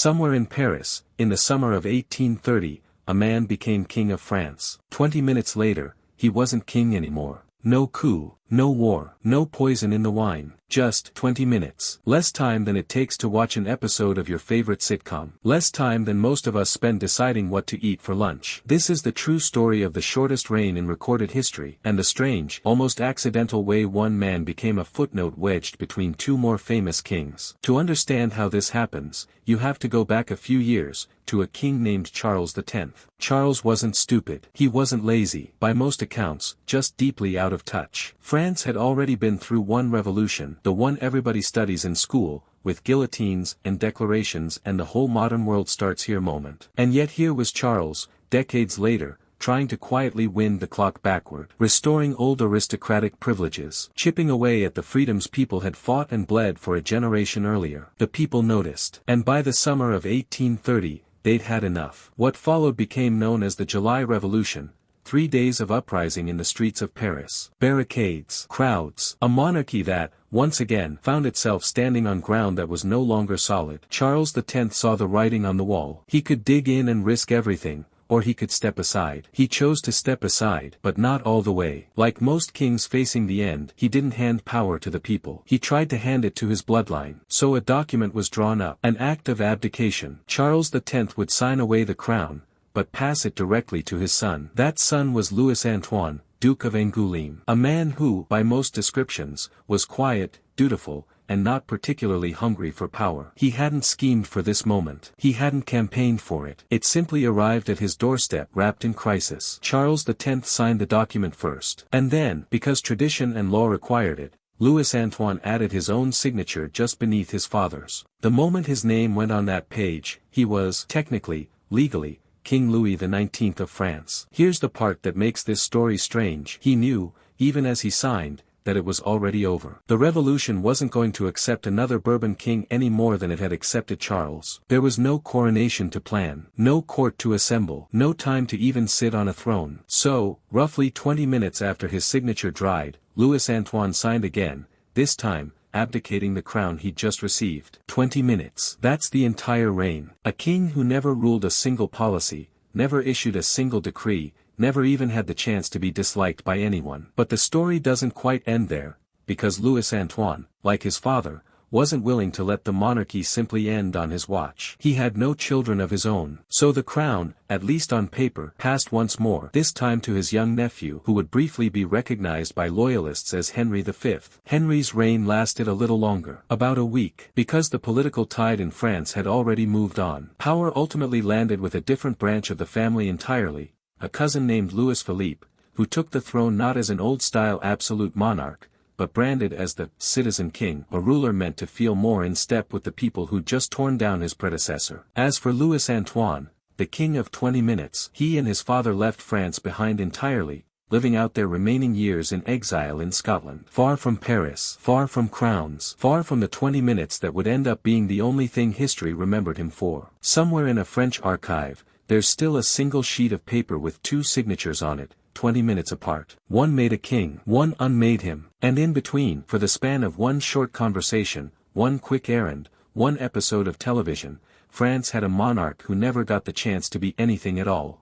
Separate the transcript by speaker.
Speaker 1: Somewhere in Paris, in the summer of 1830, a man became king of France. 20 minutes later, he wasn't king anymore. No coup, no war, no poison in the wine, just 20 minutes. Less time than it takes to watch an episode of your favorite sitcom. Less time than most of us spend deciding what to eat for lunch. This is the true story of the shortest reign in recorded history, and the strange, almost accidental way one man became a footnote wedged between two more famous kings. To understand how this happens, you have to go back a few years, to a king named Charles X. Charles wasn't stupid. He wasn't lazy. By most accounts, just deeply out of touch. France had already been through one revolution, the one everybody studies in school, with guillotines and declarations and the whole modern world starts here moment. And yet here was Charles, decades later, trying to quietly wind the clock backward, restoring old aristocratic privileges, chipping away at the freedoms people had fought and bled for a generation earlier. The people noticed. And by the summer of 1830, they'd had enough. What followed became known as the July Revolution. 3 days of uprising in the streets of Paris. Barricades, crowds, a monarchy that, once again, found itself standing on ground that was no longer solid. Charles X saw the writing on the wall. He could dig in and risk everything, or he could step aside. He chose to step aside, but not all the way. Like most kings facing the end, he didn't hand power to the people. He tried to hand it to his bloodline. So a document was drawn up, an act of abdication. Charles X would sign away the crown, but pass it directly to his son. That son was Louis Antoine, Duke of Angoulême. A man who, by most descriptions, was quiet, dutiful, and not particularly hungry for power. He hadn't schemed for this moment. He hadn't campaigned for it. It simply arrived at his doorstep wrapped in crisis. Charles X signed the document first. And then, because tradition and law required it, Louis Antoine added his own signature just beneath his father's. The moment his name went on that page, he was, technically, legally, King Louis XIX of France. Here's the part that makes this story strange. He knew, even as he signed, that it was already over. The revolution wasn't going to accept another Bourbon king any more than it had accepted Charles. There was no coronation to plan, no court to assemble, no time to even sit on a throne. So, roughly 20 minutes after his signature dried, Louis Antoine signed again, this time, abdicating the crown he'd just received. 20 minutes. That's the entire reign. A king who never ruled a single policy, never issued a single decree, never even had the chance to be disliked by anyone. But the story doesn't quite end there, because Louis Antoine, like his father, wasn't willing to let the monarchy simply end on his watch. He had no children of his own. So the crown, at least on paper, passed once more, this time to his young nephew who would briefly be recognized by loyalists as Henry V. Henry's reign lasted a little longer, about a week, because the political tide in France had already moved on. Power ultimately landed with a different branch of the family entirely, a cousin named Louis Philippe, who took the throne not as an old-style absolute monarch, but branded as the citizen king, a ruler meant to feel more in step with the people who'd just torn down his predecessor. As for Louis Antoine, the king of 20 minutes, he and his father left France behind entirely, living out their remaining years in exile in Scotland. Far from Paris, far from crowns, far from the 20 minutes that would end up being the only thing history remembered him for. Somewhere in a French archive, there's still a single sheet of paper with 2 signatures on it, 20 minutes apart. One made a king, one unmade him, and in between, for the span of one short conversation, one quick errand, one episode of television, France had a monarch who never got the chance to be anything at all.